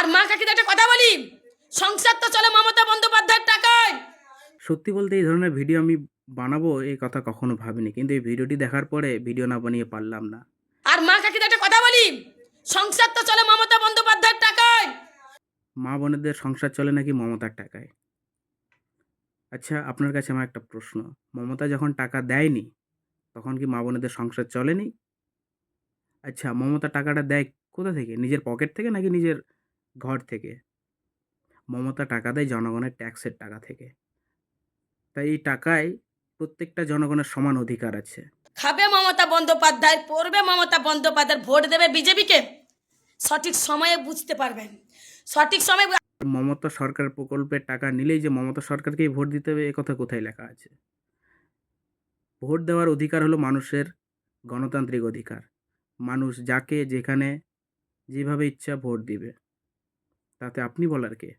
আর মা কাকিদের একটা কথা বলি, সংসার তো চলে মমতা বন্দ্যোপাধ্যায়ের টাকায়। সত্যি বলতে এই ধরনের ভিডিও আমি বানাবো এই কথা কখনো ভাবিনি, কিন্তু এই ভিডিওটি দেখার পরে ভিডিও না বানিয়ে পারলাম না। আর মা কাকিদের একটা কথা বলি, সংসার তো চলে মমতা বন্দ্যোপাধ্যায়ের টাকায়। মা বোনেদের সংসার চলে নাকি মমতার টাকায়? আচ্ছা, আপনার কাছে আমার একটা প্রশ্ন, মমতা যখন টাকা দেয়নি তখন কি মা বোনেদের সংসার চলেনি? আচ্ছা, মমতা টাকাটা দেয় কোথা থেকে? নিজের পকেট থেকে নাকি নিজের ঘর থেকে? মমতা টাকা দেয় জনগণের ট্যাক্সের টাকা থেকে। তাই এই টাকায় প্রত্যেকটা জনগণের সমান অধিকার আছে। খাবে মমতা বন্দ্যোপাধ্যায়, পড়বে মমতা বন্দ্যোপাধ্যায়, ভোট দেবে বিজেপিকে। সঠিক সময়ে বুঝতে পারবেন, সঠিক সময় মমতা সরকার প্রকল্পের টাকা নিলেই যে মমতা সরকারকেই ভোট দিতে হবে, এ কথা কোথায় লেখা আছে? ভোট দেওয়ার অধিকার হলো মানুষের গণতান্ত্রিক অধিকার। মানুষ যাকে যেখানে যেভাবে ইচ্ছা ভোট দিবে, তাতে আপনি বলার কে?